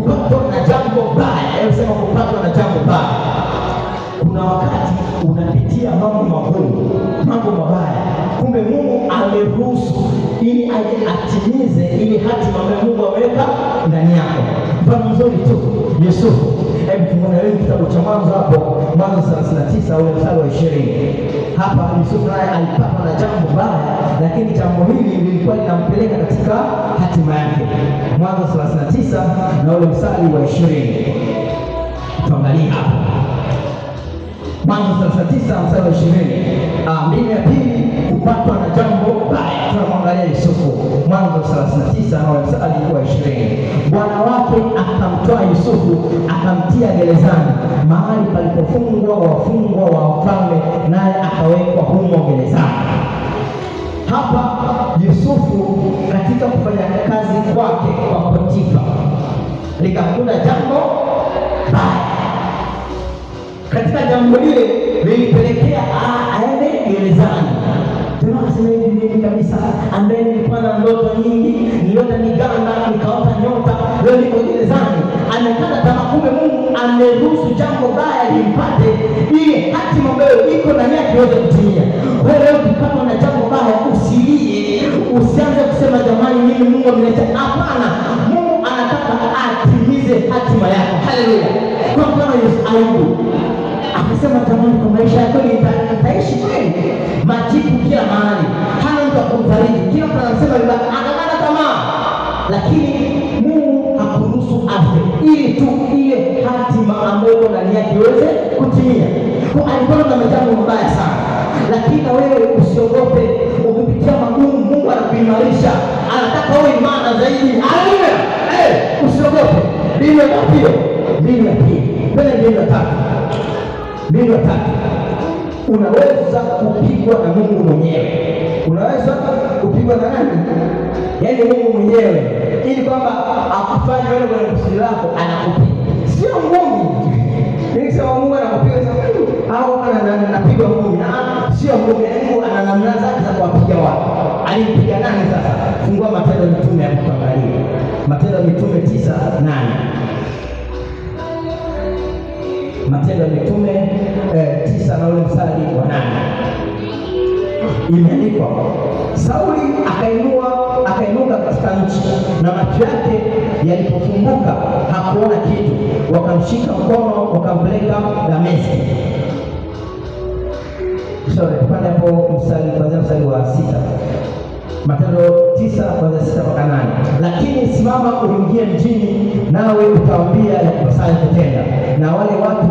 kupatwa na jambo baya. Sema kupatwa na jambo baya. Kuna wakati unapitia mambo magumu, mambo mabaya, kumbe Mungu ameruhusu ili aje atimize ile hatima ambayo Mungu ameweka ndani yako. Mfano mzuri tu Yusufu. Hebu tuone leo kitabu cha Mwanzo hapo, Mwanzo 39 ule mstari wa 20. Hapa Yusufu naye alipatwa na jambo baya, lakini jambo hili lilikuwa linampeleka katika hatima yake. Mwanzo 39 na ule mstari wa 20. Tuangalie hapa. Mwanzo 39 mstari wa 20. Mbinu ya pili, kupatwa na jambo baya. Tunamwangalia Yusufu. Mwanzo 39 na mstari wa 20. Bwana wake akamtoa Yusufu akamtia gerezani, mahali palipofungwa wafungwa wa wafalme, naye akawekwa humo gerezani. Hapa Yusufu katika kufanya kazi kwake kwa Potifa likakuta jambo baya. Katika jambo lile lilipelekea aende gerezani. Tunasema hivi kabisa, ambaye nilikuwa na ndoto nyingi, niliota miganda, nikaota nyota, leo niko gerezani. Amekata tamaa, kumbe Mungu ameruhusu jambo baya limpate ili hatima ambayo iko ndani yake iweze kutimia. Wewe leo ukipatwa na jambo baya, usilie, usianze kusema jamani mimi Mungu ameniacha. Hapana, Mungu anataka atimize hatima yako. Haleluya. Kwa mfano Ayubu akasema tamani kwa maisha yako nitaishi kweli. Majibu kila mahali, hana mtu akumfariji, kila mtu anasema akakata tamaa, lakini Mungu hakuruhusu afe ili tu ile hatima ambayo ndani yake iweze kutimia. Kwa alikuwa na jambo mabaya sana, lakini na wewe usiogope. Ukipitia magumu, Mungu anakuimarisha, anataka uwe imara zaidi. Haleluya. Usiogope. Mbinu ya pili, mbinu ya pili, mbinu ya tatu. Mbinu ya tatu, unaweza kupigwa na Mungu mwenyewe. Unaweza kupigwa na nani? Yaani Mungu mwenyewe, ili kwamba akufanye wewe kwenye kusudi lako, anakupiga. Sio Mungu. Nikisema Mungu anakupiga au anapigwa Mungu. Sio Mungu. Mungu ana namna zake za kuwapiga watu. Alimpiga nani sasa? Fungua Matendo ya Mitume hapo tuangalie. Matendo ya Mitume 9:8. Matendo ya Mitume 9 na ule mstari wa 8. Imeandikwa, Sauli akainuka katika nchi, na macho yake yalipofumbuka hakuona kitu, wakamshika mkono wakampeleka Dameski. Tupande hapo mstari wa 6. Matendo 9 kuanzia 6 mpaka 8. Lakini simama uingie mjini, nawe utawaambia yakupasayo kutenda. Na wale watu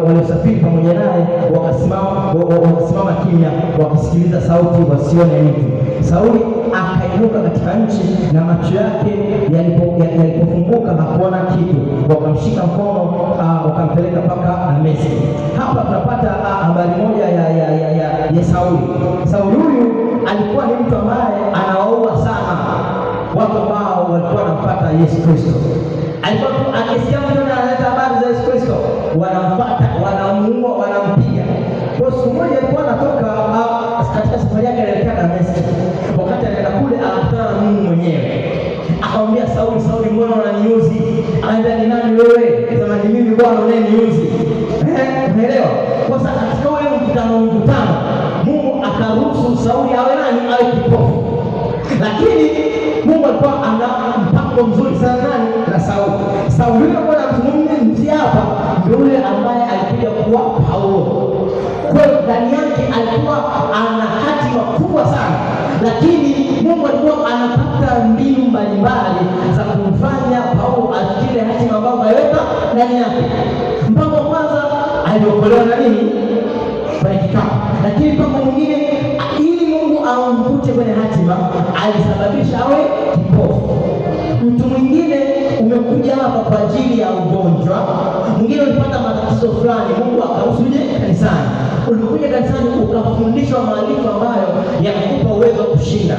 waliosafiri pamoja naye wakasimama kimya, wakisikiliza sauti, wasione mtu. Sauli akainuka katika nchi, na macho yake yalipofumbuka hakuona kitu, wakamshika mkono wakampeleka mpaka Dameski. Hapa tunapata habari moja ya Sauli. Sauli huyu alikuwa ni mtu ambaye anawaua sana watu ambao walikuwa wanamfuata Yesu Kristo. Alikuwa akisikia mtu analeta habari za Yesu Kristo, wanamfuata, wanamuua, wanampiga. Kwa siku moja alikuwa anatoka katika safari yake anaelekea Dameski. Wakati anaenda kule akakutana na Mungu mwenyewe. Akamwambia Sauli, Sauli, mbona unaniuzi? Anaambia, ni nani wewe? Sema, ni mimi Bwana unayeniuzi. Unaelewa? Kwa sababu katika ule mkutano Mungu akaruhusu Sauli awe nani? Awe kipofu. Lakini Mungu alikuwa ana mpango mzuri sana nani? Na Sauli. Sauli yule ambaye anazungumzia hapa ndio yule ambaye alikuja kuwa Paulo. Kwa ndani yake alikuwa ana hatima kubwa sana, lakini Mungu alikuwa anapata mbinu mbalimbali za kumfanya Paulo afikie hatima ambayo ameweka ndani yake. Mpango wa kwanza, aliokolewa na nini? Kwenye kikapu. Lakini mpango mwingine, ili Mungu amvute kwenye hatima, alisababisha awe kipofu. Mtu mwingine umekuja hapa kwa ajili ya ugonjwa, mwingine ulipata matatizo fulani, Mungu akaruhusu uje kanisani. Ulikuja kanisani ukafundishwa maarifa ambayo yanakupa uwezo wa kushinda.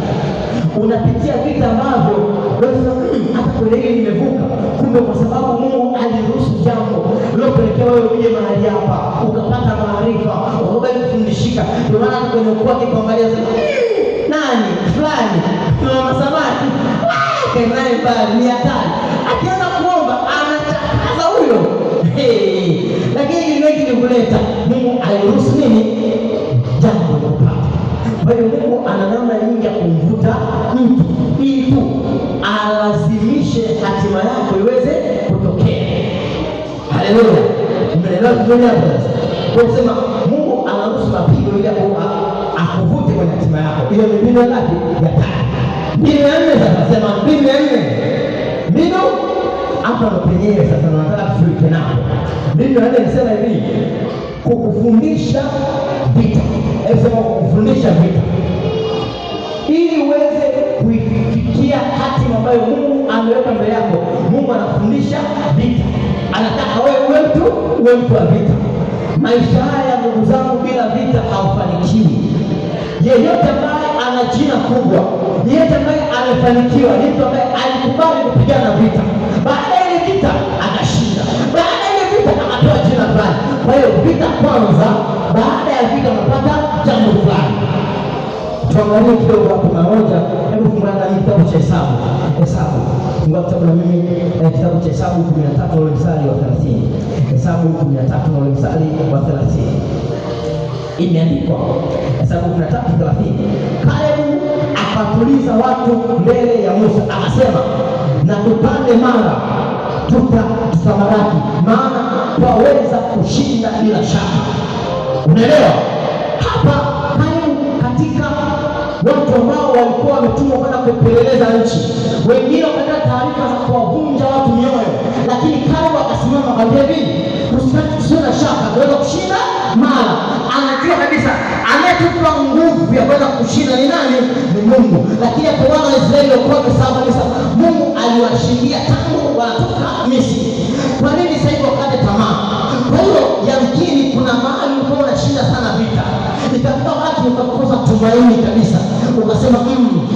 Unapitia vita ambavyo wewe hata kwenye hili nimevuka, kumbe kwa sababu Mungu aliruhusu jambo lilopelekea wewe uje mahali hapa, ukapata maarifa, ukabaki kufundishika. Ndio maana kwenye kwake kuangalia nani fulani mama samaki kainaye bali ni hatari. Akianza kuomba kuleta. Mungu aliruhusu nini? Jambo likupata. Kwa hiyo Mungu ana namna nyingi ya kumvuta mtu ili tu alazimishe hatima yako iweze kutokea. Haleluya. Mnaelewa kidogo hapo sasa? Kwa kusema Mungu anaruhusu mapigo ili akuvute kwenye hatima yako. Hiyo ni mbinu ngapi? Ya tatu. Mbinu ya nne sasa, sema mbinu ya nne. Mbinu hapa ndo penyewe sasa nataka tushiriki napo. Mbinu ya nne nisema hivi, kukufundisha vita. Sema kukufundisha vita. Ili uweze kuifikia hatima ambayo Mungu ameweka mbele yako. Mungu anafundisha vita. Anataka wewe uwe mtu wa vita. Maisha haya ndugu zangu, bila vita haufanikiwi. Yeyote ambaye ana jina kubwa, yeyote ambaye amefanikiwa, ni mtu ambaye alikubali kupigana vita. Baada ya ile vita akashinda. Baada ya ile vita akatoa jina fulani. Kwa hiyo vita kwanza, baada ya vita unapata jambo fulani. Tuangalie kidogo hapo pamoja. Hebu fungana na kitabu cha Hesabu. Fungua kitabu na mimi kitabu cha Hesabu 13 ule mstari wa 30. Hesabu 13 ule mstari wa 30. Imeandikwa Hesabu 13:30. Kalebu akatuliza watu mbele ya Musa akasema, na tupande mara tutamaraki, maana twaweza kushinda bila shaka. Unaelewa? Hapa Kalebu katika watu ambao walikuwa wametumwa kwenda kupeleleza nchi, wengine wakatoa taarifa za kuwavunja watu mioyo, lakini Kalebu akasimama akamwambia hivi, usiwe na shaka, tunaweza kushinda mara. Anajua kabisa anayetupa nguvu ya kuweza kushinda ni nani? Ni Mungu. Lakini kwa wana wa Israeli walikuwa sawa kabisa, Mungu aliwashindia tangu wanatoka Misri. Kwa nini sasa hivi wakate tamaa? Kwa hiyo yamkini kuna mahali ulikuwa unashinda sana vita, ikafika wakati ukakosa tumaini kabisa, ukasema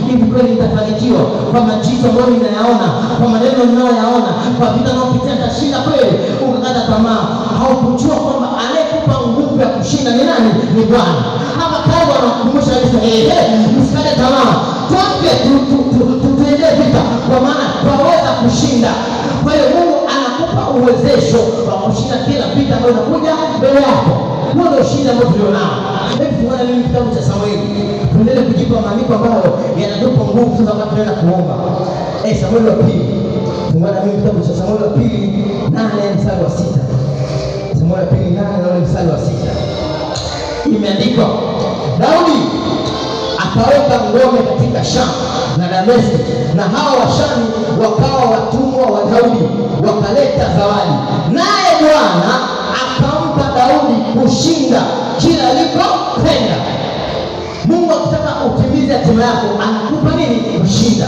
hivi kweli nitafanikiwa? Kwa majicho ambayo ninayaona, kwa maneno ninayoyaona, kwa vita naopitia nitashinda kweli? Ukakata tamaa. Haukujua kwamba anayekupa nguvu ya kushinda ni nani? Ni Bwana. Hapa Kalebu anakukumbusha kabisa, msikate tamaa, tuendelee vita, kwa maana twaweza kushinda. Kwa hiyo Mungu anakupa uwezesho wa kushinda kila vita ambayo inakuja mbele yako. Huo ndio ushindi ambao tulionao. Hebu tuone nini kitabu cha Samueli. Tuendelee kujipa maandiko ambayo yanatupa nguvu sasa wakati tunaenda kuomba. Samueli wa pili. Tunaona nini kitabu cha Samueli wa pili 8 mstari wa 6. Samueli wa pili 8 mstari wa 6. Imeandikwa, Daudi akaweka ngome katika Shamu na Dameski, na hao Washami wakawa watumwa wa Daudi, wakaleta zawadi, naye Bwana akampa Daudi kushinda kila alipokwenda. Mungu akitaka utimize hatima yako anakupa nini? Kushinda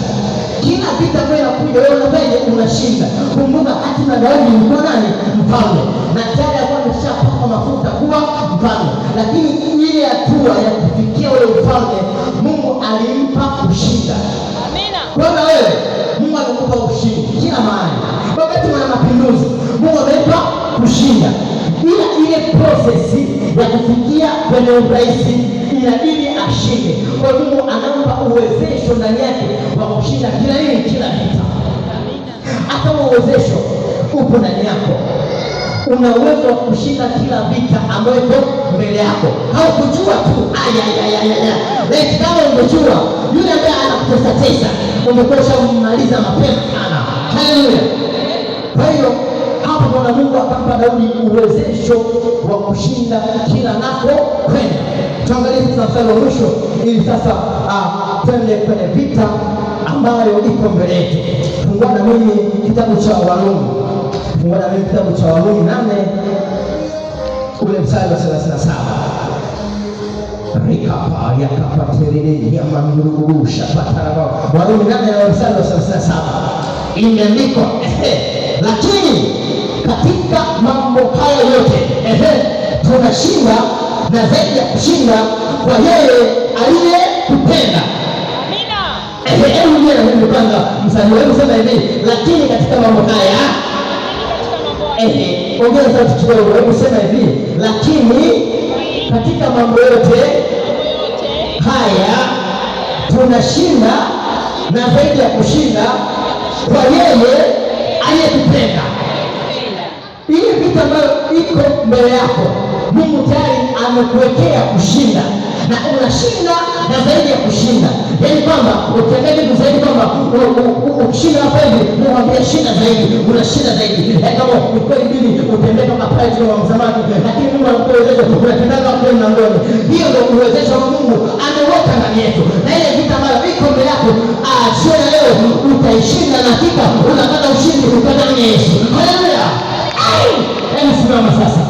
kila vita ambayo inakuja, wewe unafanya unashinda. Kumbuka hatima Daudi ilikuwa nani? Mfalme, na tayari alikuwa ameshapaka mafuta kuwa mfalme, lakini ile hatua ya kufikia ule ufalme Mungu alimpa kushinda. Amina. Kwa wewe Mungu amekupa ushindi kila mahali. Wakati wa mapinduzi Mungu amempa kushinda, ila ile prosesi ya kufikia kwenye urais inabidi ashinde. Kwa hiyo Mungu anampa uwezesho ndani yake wa kushinda kila vita. Hata uwezesho upo ndani yako, una uwezo wa kushinda kila vita ambayo iko mbele yako. Haukujua tu kama ungejua, yule ambaye anakutesa ungekosha umaliza mapema sana. Haleluya. Kwa hiyo hapo Bwana Mungu akampa Daudi uwezesho wa kushinda kila nako kwenda. Tuangalie sasa mstari wa mwisho ili sasa twende kwenye vita ambayo iko mbele yetu. Fungua na mimi kitabu cha Warumi. Fungua na mimi kitabu cha Warumi 8 ule mstari wa 37. Rikapa yakapaterele yamamurugusha pataraba. Warumi 8 mstari wa 37. Imeandikwa, lakini katika mambo haya yote tunashinda na zaidi ya kushinda kwa yeye aliyetupenda. Amina. Hebu mimi kwanza msanii wewe sema hivi, lakini katika mambo haya ongeza sauti kidogo, hebu sema hivi, lakini katika mambo yote haya tunashinda na zaidi ya kushinda kwa yeye aliyetupenda. Hii vita ambayo iko mbele yako amekuwekea kushinda, na unashinda na zaidi ya kushinda. Yaani kwamba ukiangalia kitu zaidi kwamba ukishinda hapa hivi, mwambie shinda zaidi, unashinda zaidi. Kama ni kweli bibi utembee kama pale tu wa mzamaki, lakini Mungu anakuwezesha unatembea kama pale mlangoni. Hiyo ndio uwezesho wa Mungu ameweka ndani yetu. Na ile vita ambayo iko mbele yako, sio leo utaishinda, na hakika unapata ushindi kwa damu ya Yesu. Haleluya. Hebu simama sasa.